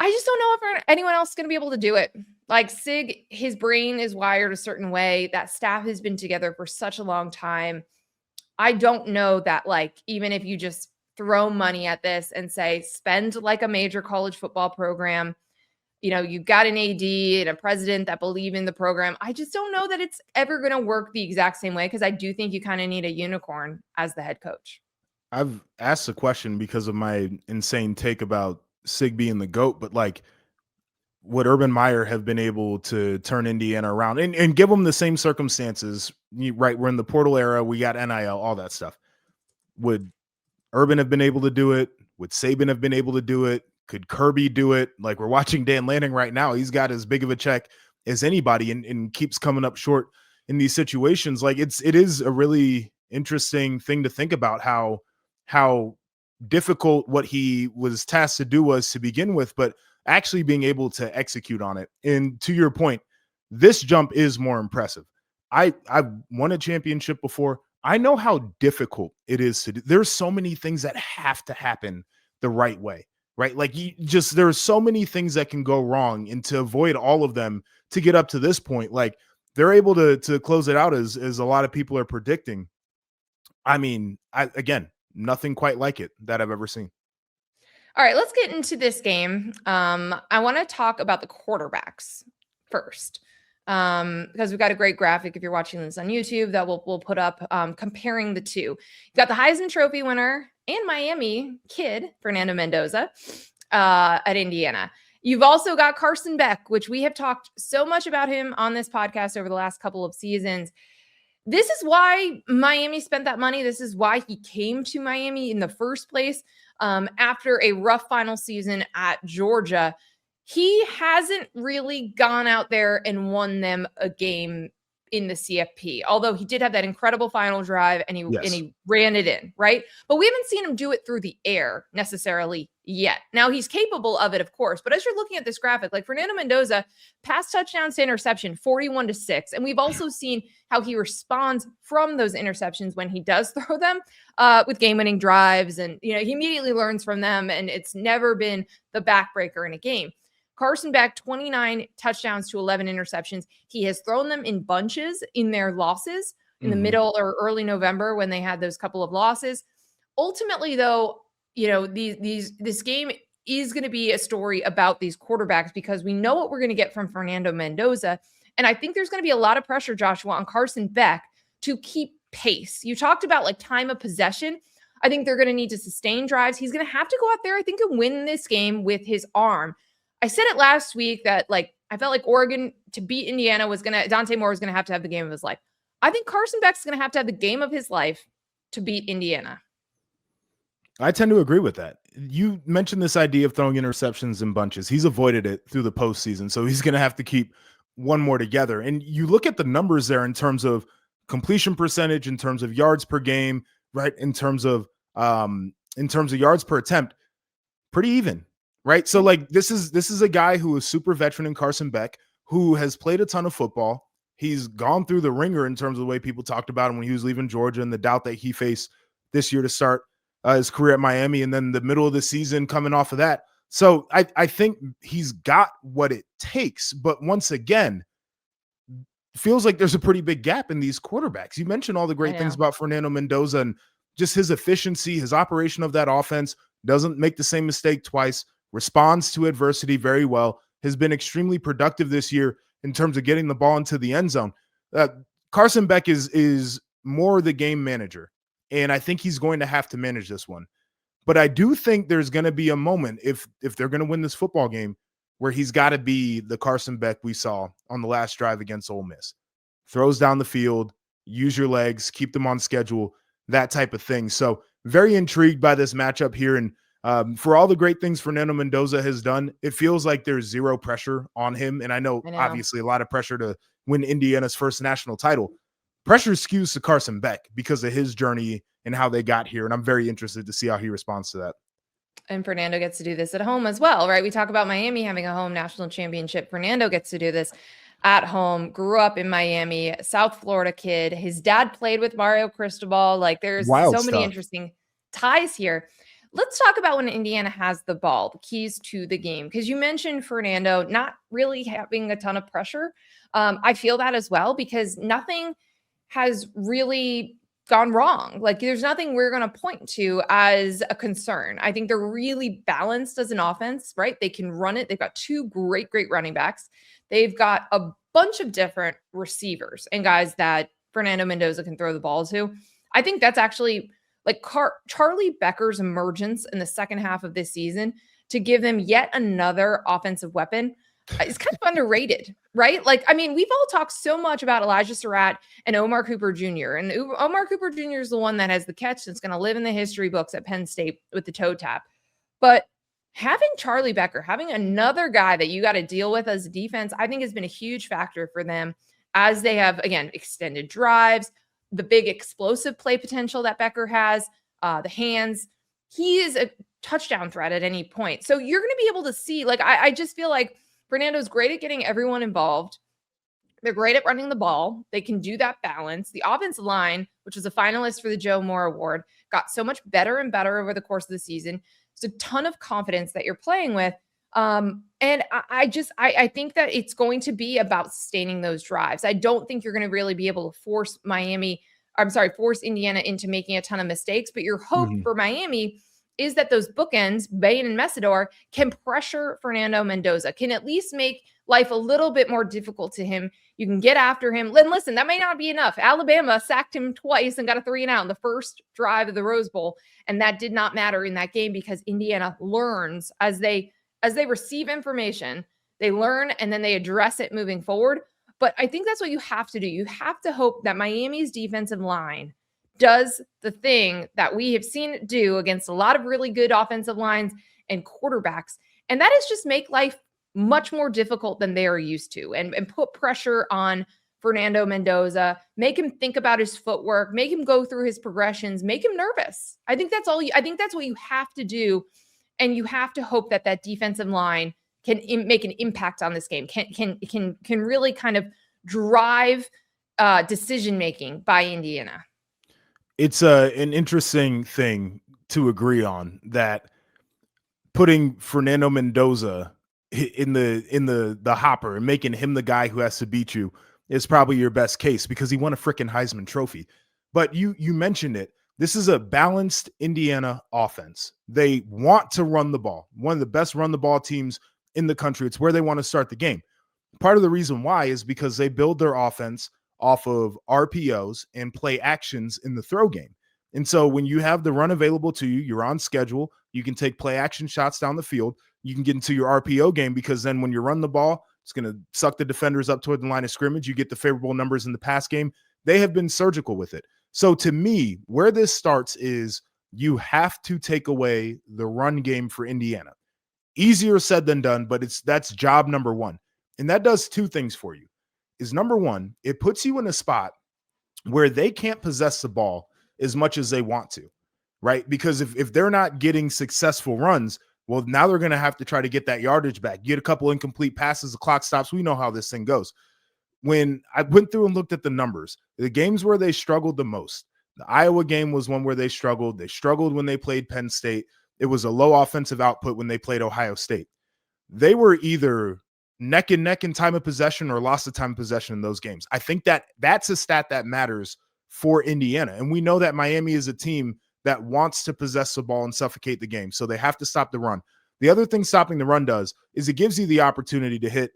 I just don't know if anyone else is going to be able to do it. Like Sig, his brain is wired a certain way. That staff has been together for such a long time. I don't know that, like, even if you just throw money at this and say, spend like a major college football program, you know, you got an AD and a president that believe in the program. I just don't know that it's ever going to work the exact same way, because I do think you kind of need a unicorn as the head coach. I've asked the question because of my insane take about Sig being the GOAT, but like, would Urban Meyer have been able to turn Indiana around and give them the same circumstances? Right, we're in the portal era, we got NIL, all that stuff. Would Urban have been able to do it? Would Saban have been able to do it? Could Kirby do it? Like, we're watching Dan Lanning right now. He's got as big of a check as anybody and keeps coming up short in these situations. Like, it is a really interesting thing to think about how difficult what he was tasked to do was to begin with, but actually being able to execute on it. And to your point, this jump is more impressive. I've won a championship before. I know how difficult it is to do. There's so many things that have to happen the right way, right? Like, there's so many things that can go wrong, and to avoid all of them to get up to this point, like they're able to close it out as a lot of people are predicting. I mean, again, nothing quite like it that I've ever seen. All right, let's get into this game. I want to talk about the quarterbacks first, because we've got a great graphic if you're watching this on YouTube that we'll put up comparing the two. You've got the Heisman Trophy winner and Miami kid, Fernando Mendoza, at Indiana. You've also got Carson Beck, which we have talked so much about him on this podcast over the last couple of seasons. This is why Miami spent that money. This is why he came to Miami in the first place. After a rough final season at Georgia, he hasn't really gone out there and won them a game in the CFP, although he did have that incredible final drive and he ran it in, right? But we haven't seen him do it through the air necessarily yet. Now he's capable of it, of course, but as you're looking at this graphic, like Fernando Mendoza, pass touchdowns to interception, 41-6. And we've also seen how he responds from those interceptions when he does throw them with game-winning drives. And, you know, he immediately learns from them, and it's never been the backbreaker in a game. Carson Beck, 29 touchdowns to 11 interceptions. He has thrown them in bunches in their losses in the middle or early November when they had those couple of losses. Ultimately, though, you know, this game is going to be a story about these quarterbacks, because we know what we're going to get from Fernando Mendoza. And I think there's going to be a lot of pressure, Joshua, on Carson Beck to keep pace. You talked about like time of possession. I think they're going to need to sustain drives. He's going to have to go out there, I think, and win this game with his arm. I said it last week that, like, I felt like Oregon to beat Indiana Dante Moore was going to have the game of his life. I think Carson Beck's going to have the game of his life to beat Indiana. I tend to agree with that. You mentioned this idea of throwing interceptions in bunches. He's avoided it through the postseason, so he's going to have to keep one more together. And you look at the numbers there in terms of completion percentage, in terms of yards per game, right? In terms of yards per attempt, pretty even. Right. So like this is a guy who is super veteran in Carson Beck, who has played a ton of football. He's gone through the ringer in terms of the way people talked about him when he was leaving Georgia and the doubt that he faced this year to start his career at Miami, and then the middle of the season coming off of that. So I think he's got what it takes. But once again, feels like there's a pretty big gap in these quarterbacks. You mentioned all the great things about Fernando Mendoza and just his efficiency, his operation of that offense, doesn't make the same mistake twice, responds to adversity very well, has been extremely productive this year in terms of getting the ball into the end zone. Carson Beck is more the game manager, and I think he's going to have to manage this one. But I do think there's going to be a moment if they're going to win this football game where he's got to be the Carson Beck we saw on the last drive against Ole Miss. Throws down the field, use your legs, keep them on schedule, that type of thing. So very intrigued by this matchup here. And for all the great things Fernando Mendoza has done, it feels like there's zero pressure on him. And I know obviously a lot of pressure to win Indiana's first national title. Pressure skews to Carson Beck because of his journey and how they got here. And I'm very interested to see how he responds to that. And Fernando gets to do this at home as well, right? We talk about Miami having a home national championship. Fernando gets to do this at home. Grew up in Miami, South Florida kid. His dad played with Mario Cristobal. Like there's Wild so many stuff. interesting ties here. Let's talk about when Indiana has the ball, the keys to the game, because you mentioned Fernando not really having a ton of pressure. I feel that as well because nothing has really gone wrong. Like there's nothing we're going to point to as a concern. I think they're really balanced as an offense, right? They can run it. They've got two great running backs. They've got a bunch of different receivers and guys that Fernando Mendoza can throw the ball to. I think that's actually like Charlie Becker's emergence in the second half of this season to give them yet another offensive weapon is kind of underrated, right? Like, I mean, we've all talked so much about Elijah Surratt and Omar Cooper Jr. And Omar Cooper Jr. is the one that has the catch that's going to live in the history books at Penn State with the toe tap. But having Charlie Becker, having another guy that you got to deal with as a defense, I think has been a huge factor for them as they have, again, extended drives, the big explosive play potential that Becker has, the hands. He is a touchdown threat at any point. So you're going to be able to see, like, I just feel like Fernando's great at getting everyone involved. They're great at running the ball. They can do that balance. The offensive line, which was a finalist for the Joe Moore Award, got so much better and better over the course of the season. It's a ton of confidence that you're playing with. And I think that it's going to be about sustaining those drives. I don't think you're going to really be able to force Indiana into making a ton of mistakes, but your hope for Miami is that those bookends, Bain and Mesidor, can pressure Fernando Mendoza, can at least make life a little bit more difficult to him. You can get after him. And listen, that may not be enough. Alabama sacked him twice and got a 3 and out in the first drive of the Rose Bowl. And that did not matter in that game because Indiana learns as they receive information, they learn and then they address it moving forward. But I think that's what you have to do. You have to hope that Miami's defensive line does the thing that we have seen it do against a lot of really good offensive lines and quarterbacks. And that is just make life much more difficult than they are used to and put pressure on Fernando Mendoza, make him think about his footwork, make him go through his progressions, make him nervous. I think that's what you have to do. And you have to hope that that defensive line can make an impact on this game, can really kind of drive decision-making by Indiana. It's an interesting thing to agree on that putting Fernando Mendoza in the hopper and making him the guy who has to beat you is probably your best case because he won a freaking Heisman Trophy. But you mentioned it. This is a balanced Indiana offense. They want to run the ball. One of the best run the ball teams in the country. It's where they want to start the game. Part of the reason why is because they build their offense off of RPOs and play actions in the throw game. And so when you have the run available to you, you're on schedule, you can take play action shots down the field, you can get into your RPO game because then when you run the ball, it's going to suck the defenders up toward the line of scrimmage. You get the favorable numbers in the pass game. They have been surgical with it. So to me, where this starts is you have to take away the run game for Indiana. Easier said than done, but that's job number one. And that does two things for you. Is number one, it puts you in a spot where they can't possess the ball as much as they want to, right? Because if they're not getting successful runs, well, now they're going to have to try to get that yardage back, get a couple incomplete passes, the clock stops. We know how this thing goes. When I went through and looked at the numbers, the games where they struggled the most, the Iowa game was one where they struggled. They struggled when they played Penn State. It was a low offensive output when they played Ohio State. They were either neck and neck in time of possession or lost the time of possession in those games. I think that's a stat that matters for Indiana. And we know that Miami is a team that wants to possess the ball and suffocate the game. So they have to stop the run. The other thing stopping the run does is it gives you the opportunity to hit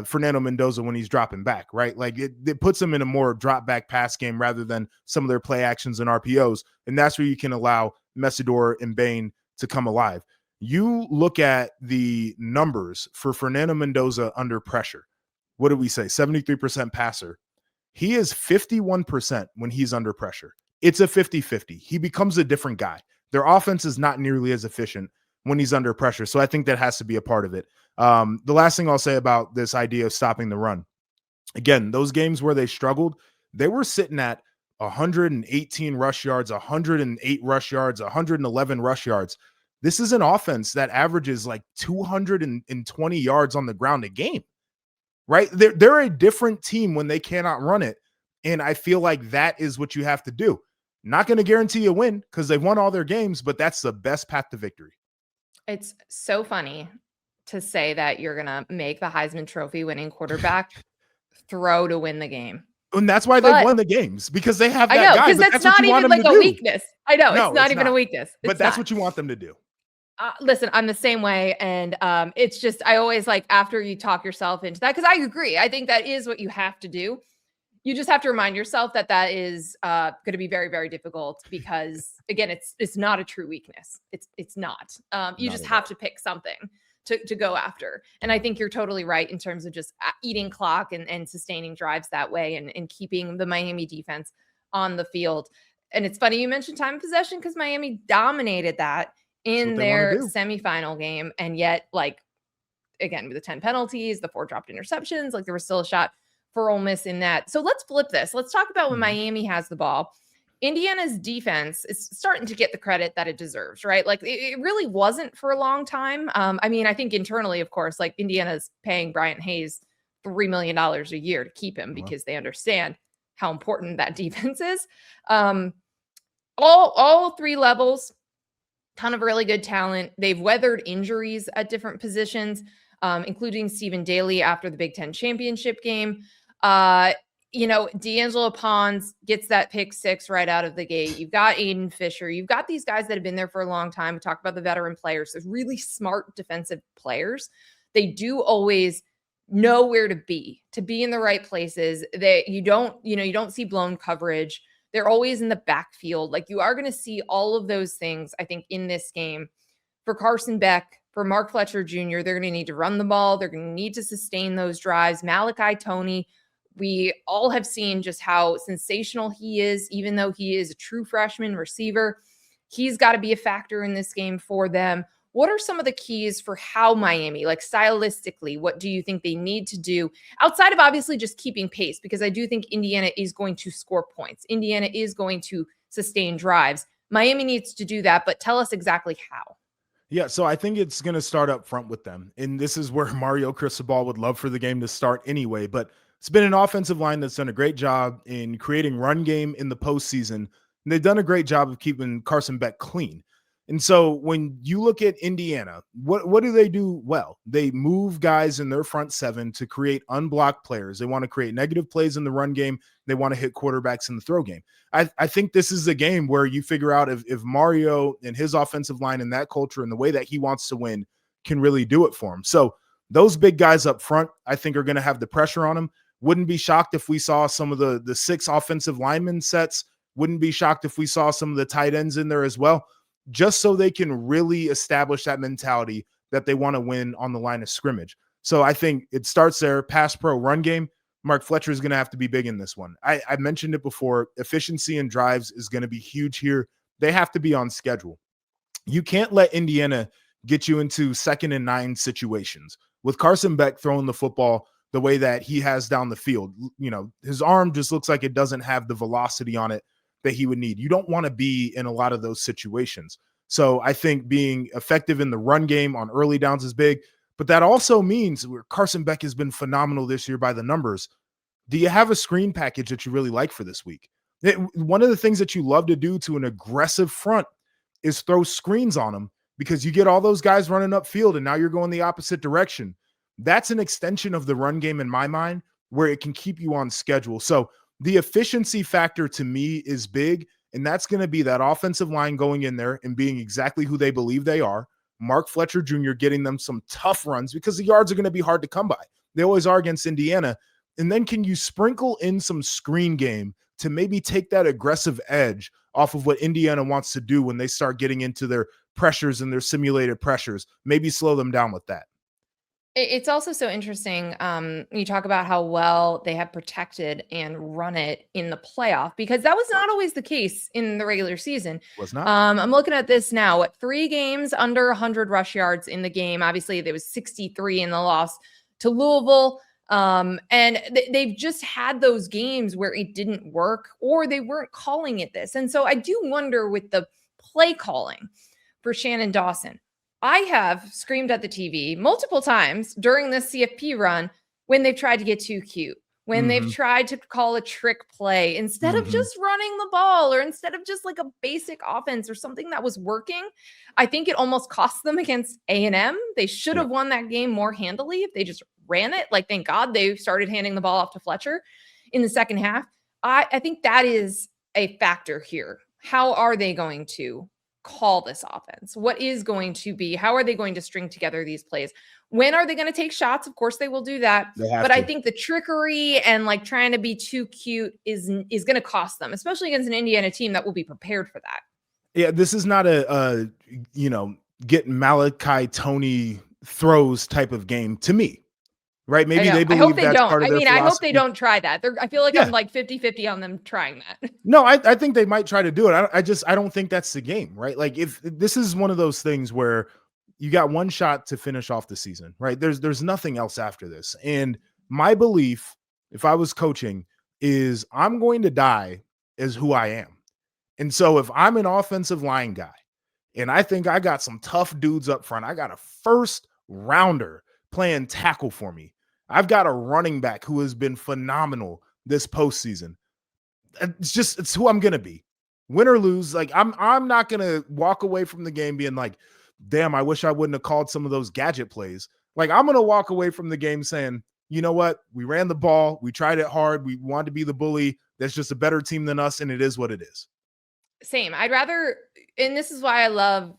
Fernando Mendoza when he's dropping back, right? Like it puts him in a more drop back pass game rather than some of their play actions and RPOs. And that's where you can allow Mesidor and Bain to come alive. You look at the numbers for Fernando Mendoza under pressure. What did we say? 73% passer. He is 51% when he's under pressure. It's a 50-50. He becomes a different guy. Their offense is not nearly as efficient when he's under pressure. So I think that has to be a part of it. The last thing I'll say about this idea of stopping the run, again, those games where they struggled, they were sitting at 118 rush yards, 108 rush yards, 111 rush yards. This is an offense that averages like 220 yards on the ground a game, right? They're a different team when they cannot run it. And I feel like that is what you have to do. Not going to guarantee a win because they've won all their games, but that's the best path to victory. It's so funny to say that you're going to make the Heisman Trophy winning quarterback throw to win the game. And that's why they've won the games, because they have that guy. I know, guy. because that's not even like a weakness. I know, it's not even a weakness. But that's what you want them to do. Listen, I'm the same way. And it's just, I always like after you talk yourself into that, because I agree. I think that is what you have to do. You just have to remind yourself that that is going to be very, very difficult because, again, it's not a true weakness. It's not. You just have to pick something to go after. And I think you're totally right in terms of just eating clock and sustaining drives that way and keeping the Miami defense on the field. And it's funny you mentioned time of possession because Miami dominated that in their semifinal game. And yet, like, again, with the 10 penalties, the 4 dropped interceptions, like there was still a shot for Ole Miss in that. So let's flip this. Let's talk about when Miami has the ball. Indiana's defense is starting to get the credit that it deserves, right? Like it really wasn't for a long time. I mean, I think internally, of course, like Indiana's paying Bryant Hayes $3 million a year to keep him because they understand how important that defense is. All 3 levels, ton of really good talent. They've weathered injuries at different positions, including Stephen Daly after the Big Ten championship game. D'Angelo Pons gets that pick 6 right out of the gate. You've got Aiden Fisher. You've got these guys that have been there for a long time. We talk about the veteran players. There's really smart defensive players. They do always know where to be in the right places. You don't see blown coverage. They're always in the backfield. Like you are going to see all of those things, I think, in this game. For Carson Beck, for Mark Fletcher Jr., they're going to need to run the ball. They're going to need to sustain those drives. Malachi Toney, we all have seen just how sensational he is, even though he is a true freshman receiver. He's got to be a factor in this game for them. What are some of the keys for how Miami, like stylistically, what do you think they need to do outside of obviously just keeping pace? Because I do think Indiana is going to score points. Indiana is going to sustain drives. Miami needs to do that, but tell us exactly how. Yeah, so I think it's going to start up front with them. And this is where Mario Cristobal would love for the game to start anyway. But it's been an offensive line that's done a great job in creating run game in the postseason. And they've done a great job of keeping Carson Beck clean. And so when you look at Indiana, what do they do well? They move guys in their front 7 to create unblocked players. They want to create negative plays in the run game. They want to hit quarterbacks in the throw game. I think this is a game where you figure out if Mario and his offensive line and that culture and the way that he wants to win can really do it for him. So those big guys up front, I think, are going to have the pressure on them. Wouldn't be shocked if we saw some of the 6 offensive lineman sets. Wouldn't be shocked if we saw some of the tight ends in there as well, just so they can really establish that mentality that they want to win on the line of scrimmage. So I think it starts there. Pass pro run game. Mark Fletcher is going to have to be big in this one. I mentioned it before. Efficiency in drives is going to be huge here. They have to be on schedule. You can't let Indiana get you into 2nd and 9 situations. With Carson Beck throwing the football the way that he has down the field, his arm just looks like it doesn't have the velocity on it that he would need. You don't want to be in a lot of those situations. So I think being effective in the run game on early downs is big, but that also means where Carson Beck has been phenomenal this year by the numbers. Do you have a screen package that you really like for this week? One of the things that you love to do to an aggressive front is throw screens on them because you get all those guys running upfield and now you're going the opposite direction. That's an extension of the run game in my mind where it can keep you on schedule. So the efficiency factor to me is big, and that's going to be that offensive line going in there and being exactly who they believe they are. Mark Fletcher Jr. getting them some tough runs because the yards are going to be hard to come by. They always are against Indiana. And then can you sprinkle in some screen game to maybe take that aggressive edge off of what Indiana wants to do when they start getting into their pressures and their simulated pressures? Maybe slow them down with that. It's also so interesting. You talk about how well they have protected and run it in the playoff, because that was not always the case in the regular season. Was not. I'm looking at this now. 3 games under 100 rush yards in the game. Obviously, there was 63 in the loss to Louisville. And they've just had those games where it didn't work or they weren't calling it this. And so I do wonder with the play calling for Shannon Dawson. I have screamed at the TV multiple times during this CFP run when they've tried to get too cute, when they've tried to call a trick play instead of just running the ball, or instead of just like a basic offense or something that was working. I think it almost cost them against A&M. They should have won that game more handily if they just ran it. Like, thank God they started handing the ball off to Fletcher in the second half. I think that is a factor here. How are they going to call this offense? What is going to be? How are they going to string together these plays? When are they going to take shots? Of course they will do that. But I think the trickery and like trying to be too cute is going to cost them, especially against an Indiana team that will be prepared for that. Yeah, this is not a get Malachi Tony throws type of game to me. Right? Maybe they believe I hope they that's don't. part of their philosophy. I hope they don't try that. I feel like I'm like 50-50 on them trying that. No, I think they might try to do it. I don't think that's the game, right? Like, if this is one of those things where you got one shot to finish off the season, right? There's nothing else after this. And my belief, if I was coaching, is I'm going to die as who I am. And so if I'm an offensive line guy and I think I got some tough dudes up front, I got a first rounder playing tackle for me, I've got a running back who has been phenomenal this postseason. It's who I'm going to be. Win or lose, like I'm not going to walk away from the game being like, damn, I wish I wouldn't have called some of those gadget plays. Like, I'm going to walk away from the game saying, you know what? We ran the ball. We tried it hard. We wanted to be the bully. That's just a better team than us, and it is what it is. Same. I'd rather, and this is why I love,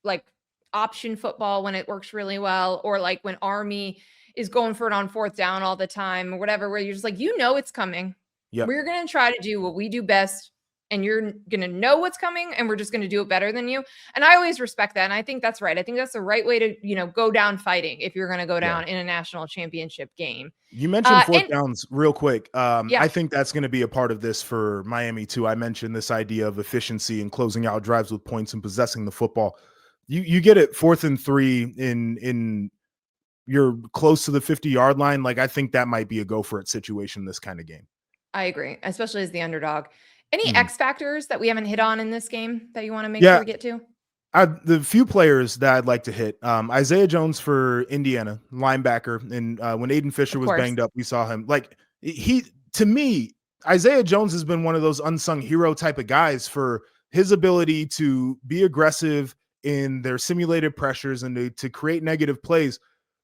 like option football when it works really well, or like when Army is going for it on fourth down all the time or whatever, where you're just like, it's coming. Yep. We're going to try to do what we do best, and you're going to know what's coming, and we're just going to do it better than you. And I always respect that. And I think that's right. I think that's the right way to, go down fighting if you're going to go down in a national championship game. You mentioned fourth downs real quick. I think that's going to be a part of this for Miami too. I mentioned this idea of efficiency and closing out drives with points and possessing the football. You get it 4th and 3 in you're close to the 50-yard line. Like, I think that might be a go for it situation in this kind of game. I agree, especially as the underdog. Any X factors that we haven't hit on in this game that you want to make sure we get to? The few players that I'd like to hit, Isaiah Jones for Indiana, linebacker. And when Aiden Fisher was banged up, we saw him. Like, to me, Isaiah Jones has been one of those unsung hero type of guys for his ability to be aggressive in their simulated pressures and to create negative plays.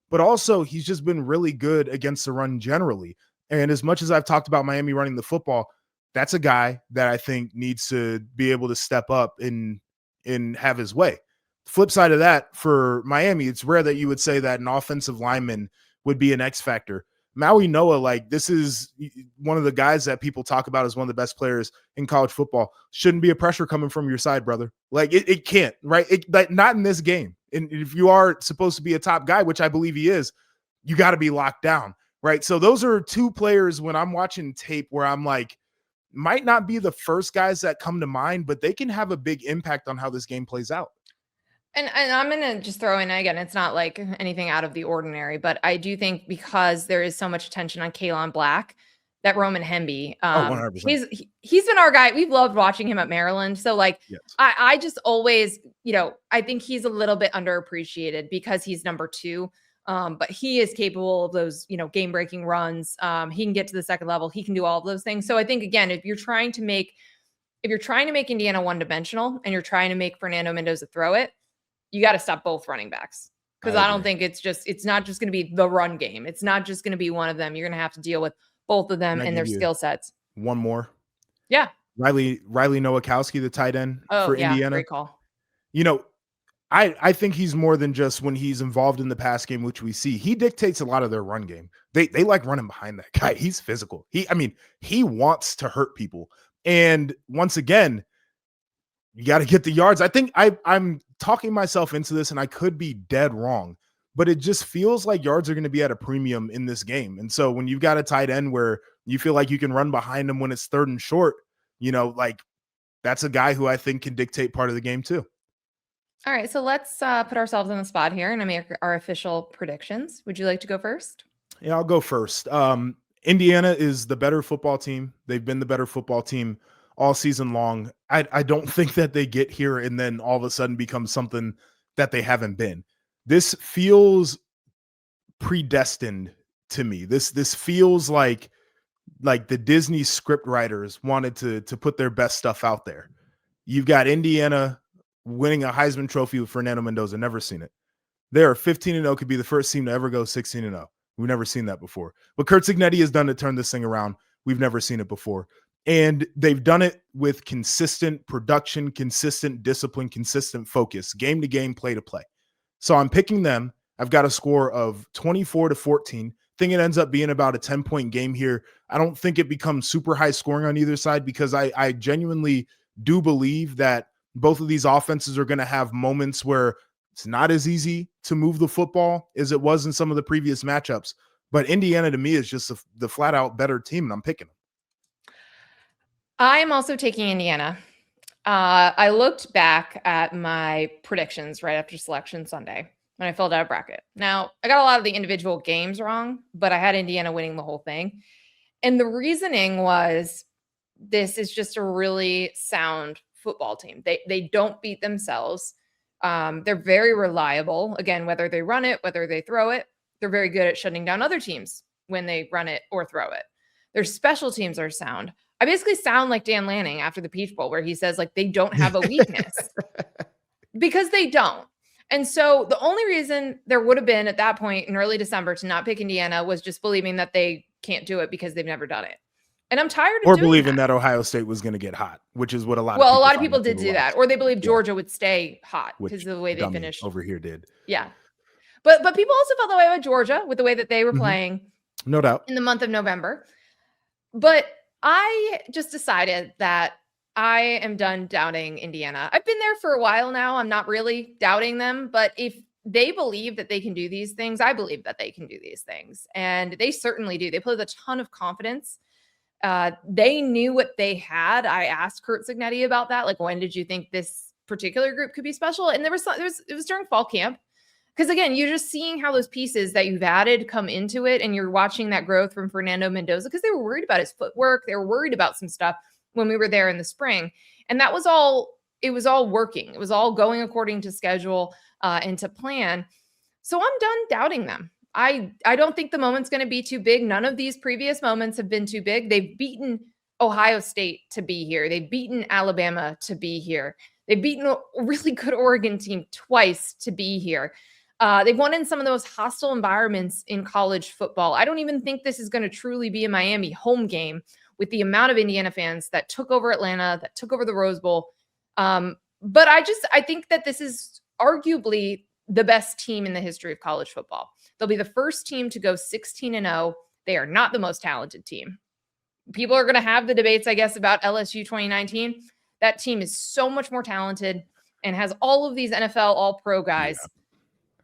But also, he's just been really good against the run generally. And as much as I've talked about Miami running the football, that's a guy that I think needs to be able to step up and have his way. Flip side of that, for Miami, it's rare that you would say that an offensive lineman would be an X factor. Maui Noah, like, this is one of the guys that people talk about as one of the best players in college football. Shouldn't be a pressure coming from your side, brother. Like, it can't, right? Not in this game. And if you are supposed to be a top guy, which I believe he is, you got to be locked down, right? So those are two players when I'm watching tape where I'm like, might not be the first guys that come to mind, but they can have a big impact on how this game plays out. And I'm going to just throw in, again, it's not like anything out of the ordinary, but I do think because there is so much attention on Kaelon Black, that Roman Hemby, 100%. He's been our guy. We've loved watching him at Maryland. So like, yes. I just always, I think he's a little bit underappreciated because he's number 2. But he is capable of those, game breaking runs. He can get to the second level. He can do all of those things. So I think, again, if you're trying to make Indiana one dimensional and you're trying to make Fernando Mendoza throw it, you got to stop both running backs. Because I don't think it's not just going to be the run game. It's not just going to be one of them. You're going to have to deal with both of them and their skill sets. One more. Yeah. Riley Nowakowski, the tight end for Indiana. Great call. I think he's more than just when he's involved in the pass game, which we see. He dictates a lot of their run game. They like running behind that guy. He's physical. He wants to hurt people. And once again, you got to get the yards. I think I'm talking myself into this, and I could be dead wrong, but it just feels like yards are going to be at a premium in this game. And so when you've got a tight end where you feel like you can run behind him when it's 3rd and short, like, that's a guy who I think can dictate part of the game too. All right, so let's put ourselves on the spot here and make our official predictions. Would you like to go first? Yeah, I'll go first. Indiana is the better football team. They've been the better football team all season long. I don't think that they get here and then all of a sudden become something that they haven't been. This feels predestined to me. This feels like the Disney script writers wanted to put their best stuff out there. You've got Indiana winning a Heisman Trophy with Fernando Mendoza. Never seen it. They are 15-0, could be the first team to ever go 16-0. We've never seen that before. What Curt Cignetti has done to turn this thing around, we've never seen it before. And they've done it with consistent production, consistent discipline, consistent focus, game to game, play to play. So I'm picking them. I've got a score of 24-14. Think it ends up being about a 10-point game here. I don't think it becomes super high scoring on either side because I genuinely do believe that both of these offenses are going to have moments where it's not as easy to move the football as it was in some of the previous matchups. But Indiana, to me, is just the flat-out better team, and I'm picking them. I am also taking Indiana. I looked back at my predictions right after Selection Sunday when I filled out a bracket. Now, I got a lot of the individual games wrong, but I had Indiana winning the whole thing. And the reasoning was this is just a really sound football team. They don't beat themselves. They're very reliable. Again, whether they run it, whether they throw it, they're very good at shutting down other teams when they run it or throw it. Their special teams are sound. I basically sound like Dan Lanning after the Peach Bowl, where he says like they don't have a weakness because they don't. And so the only reason there would have been at that point in early December to not pick Indiana was just believing that they can't do it because they've never done it. And I'm tired of or doing believing that Ohio State was going to get hot, which is what a lot of people did do that, or they believe Georgia would stay hot because of the way they finished over here did. Yeah. But people also felt that way about Georgia with the way that they were playing. No doubt. In the month of November. But I just decided that I am done doubting Indiana. I've been there for a while now. I'm not really doubting them, but if they believe that they can do these things, I believe that they can do these things. And they certainly do. They play with a ton of confidence. They knew what they had. I asked Curt Cignetti about that. Like, when did you think this particular group could be special? And it was during fall camp. Because again, you're just seeing how those pieces that you've added come into it, and you're watching that growth from Fernando Mendoza because they were worried about his footwork. They were worried about some stuff when we were there in the spring. And that was all, it was all working. It was all going according to schedule and to plan. So I'm done doubting them. I don't think the moment's going to be too big. None of these previous moments have been too big. They've beaten Ohio State to be here. They've beaten Alabama to be here. They've beaten a really good Oregon team twice to be here. They've won in some of the most hostile environments in college football. I don't even think this is going to truly be a Miami home game with the amount of Indiana fans that took over Atlanta, that took over the Rose Bowl. But I think that this is arguably the best team in the history of college football. They'll be the first team to go 16-0. They are not the most talented team. People are going to have the debates, I guess, about LSU 2019. That team is so much more talented and has all of these NFL all-pro guys. Yeah.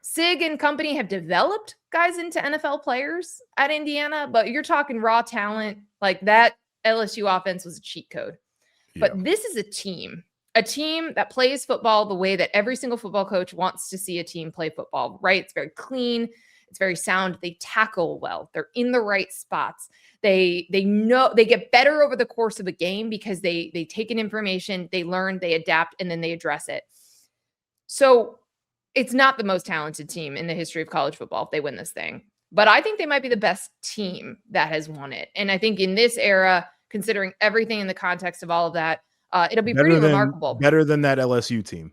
Sig and company have developed guys into NFL players at Indiana, but you're talking raw talent. Like that LSU offense was a cheat code. Yeah. But this is a team that plays football the way that every single football coach wants to see a team play football, right? It's very clean. It's very sound. They tackle well. They're in the right spots. They know they get better over the course of a game because they take in information, they learn, they adapt, and then they address it. So it's not the most talented team in the history of college football if they win this thing. But I think they might be the best team that has won it. And I think in this era, considering everything in the context of all of that, it'll be pretty remarkable. Better than that LSU team.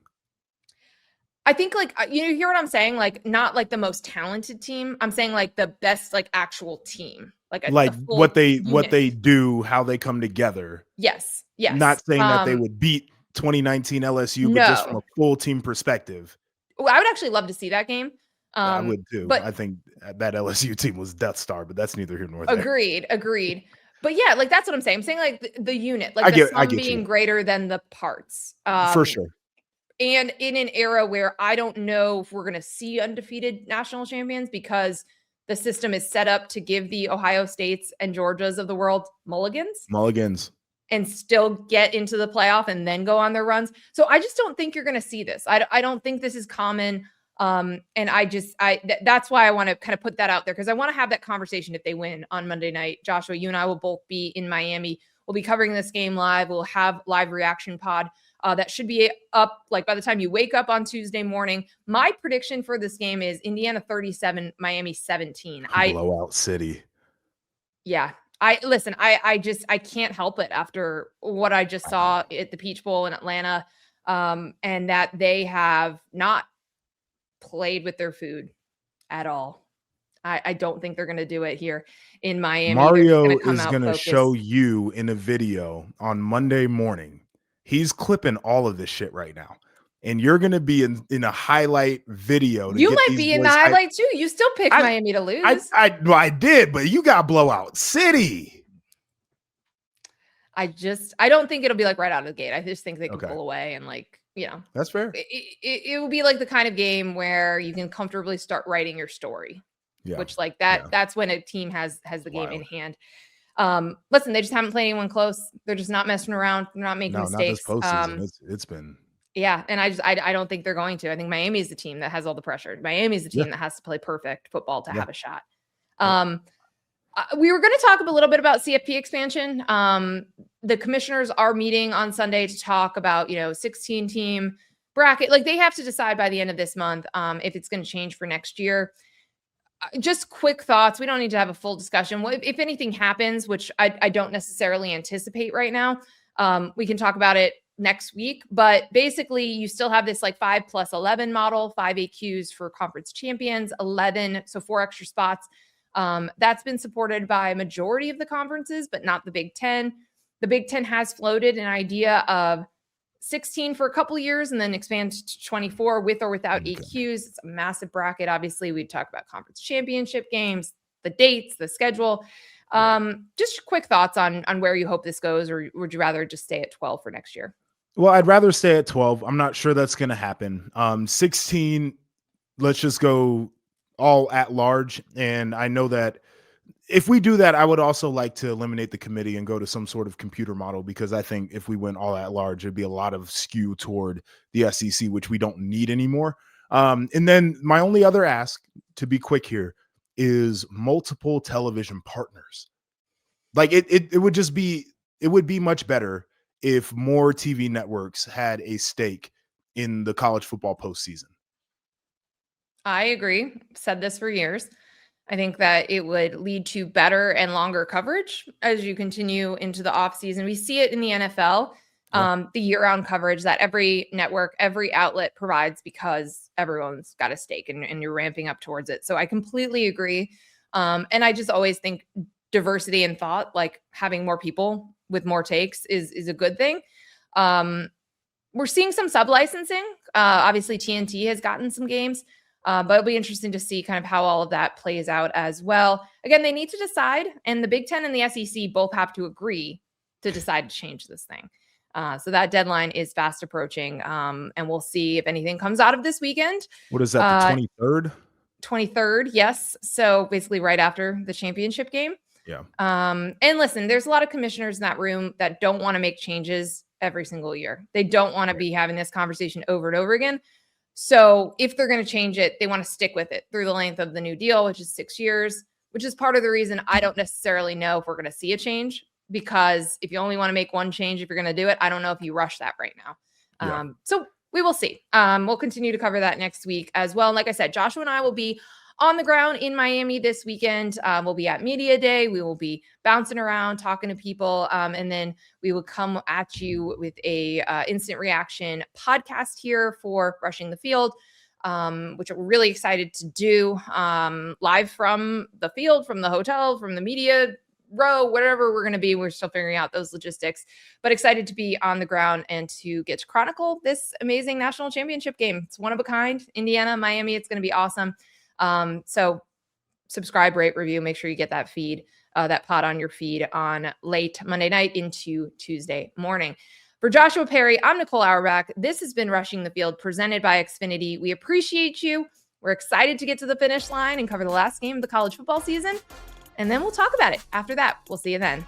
I think like, you hear what I'm saying? Like not like the most talented team. I'm saying like the best, like actual team. Like what they do, how they come together. Yes. Yes. Not saying that they would beat 2019 LSU, but just from a full team perspective. I would actually love to see that game. I would too. But I think that LSU team was Death Star, but that's neither here nor there. Agreed. But yeah, like that's what I'm saying. I'm saying like the unit, like the sum being greater than the parts. For sure. And in an era where I don't know if we're going to see undefeated national champions because the system is set up to give the Ohio States and Georgias of the world mulligans. And still get into the playoff and then go on their runs. So I just don't think you're going to see this. I don't think this is common. And that's why I want to kind of put that out there because I want to have that conversation if they win on Monday night. Joshua, you and I will both be in Miami. We'll be covering this game live. We'll have live reaction pod that should be up like by the time you wake up on Tuesday morning. My prediction for this game is Indiana 37, Miami 17. Blowout city. Yeah. I can't help it after what I just saw at the Peach Bowl in Atlanta, and that they have not played with their food at all. I don't think they're going to do it here in Miami. Mario is going to show you in a video on Monday morning. He's clipping all of this shit right now. And you're going to be in a highlight video. You might be in the highlight too. You still picked Miami to lose. I did, but you got blowout city. I don't think it'll be like right out of the gate. I just think they can pull away and That's fair. It will be like the kind of game where you can comfortably start writing your story. Yeah. Which that's when a team has the game in hand. Listen, they just haven't played anyone close. They're just not messing around. They're not making mistakes. Not this postseason. It's been. Yeah, and I don't think they're going to. I think Miami is the team that has all the pressure. Miami is the team that has to play perfect football to have a shot. We were going to talk a little bit about CFP expansion. The commissioners are meeting on Sunday to talk about 16 team bracket. Like they have to decide by the end of this month if it's going to change for next year. Just quick thoughts. We don't need to have a full discussion. If anything happens, which I don't necessarily anticipate right now, we can talk about it next week. But basically, you still have this like 5+11 model, 5 AQs for conference champions, 11, so 4 extra spots. That's been supported by a majority of the conferences, but not the Big Ten. The Big Ten has floated an idea of 16 for a couple of years and then expand to 24 with or without AQs. It's a massive bracket. Obviously, we talk about conference championship games, the dates, the schedule. Just quick thoughts on where you hope this goes, or would you rather just stay at 12 for next year? Well, I'd rather stay at 12. I'm not sure that's going to happen. 16, let's just go all at large. And I know that if we do that, I would also like to eliminate the committee and go to some sort of computer model, because I think if we went all at large, it'd be a lot of skew toward the SEC, which we don't need anymore. And then my only other ask, to be quick here, is multiple television partners. Like it would just be, it would be much better if more TV networks had a stake in the college football postseason. I agree. Said this for years. I think that it would lead to better and longer coverage as you continue into the offseason. We see it in the NFL, the year-round coverage that every network, every outlet provides because everyone's got a stake and you're ramping up towards it. So I completely agree. And I just always think diversity in thought, like having more people with more takes is a good thing. We're seeing some sub-licensing. Obviously, TNT has gotten some games. But it'll be interesting to see kind of how all of that plays out as well. Again, they need to decide, and the Big Ten and the SEC both have to agree to decide to change this thing. So that deadline is fast approaching, and we'll see if anything comes out of this weekend. What is that, the 23rd? 23rd, yes. So basically right after the championship game. Yeah. And listen, there's a lot of commissioners in that room that don't want to make changes every single year. They don't want to be having this conversation over and over again. So if they're going to change it, they want to stick with it through the length of the new deal, which is 6 years, which is part of the reason I don't necessarily know if we're going to see a change, because if you only want to make one change, if you're going to do it, I don't know if you rush that right now. So we will see. We'll continue to cover that next week as well. And like I said, Joshua and I will be on the ground in Miami this weekend. We'll be at Media Day. We will be bouncing around, talking to people. And then we will come at you with a instant reaction podcast here for Rushing the Field, which we're really excited to do live from the field, from the hotel, from the media row, whatever we're going to be. We're still figuring out those logistics, but excited to be on the ground and to get to chronicle this amazing national championship game. It's one of a kind. Indiana, Miami. It's going to be awesome. So subscribe, rate, review, make sure you get that feed, that pod on your feed on late Monday night into Tuesday morning. For Joshua Perry, I'm Nicole Auerbach. This has been Rushing the Field presented by Xfinity. We appreciate you. We're excited to get to the finish line and cover the last game of the college football season. And then we'll talk about it after that. We'll see you then.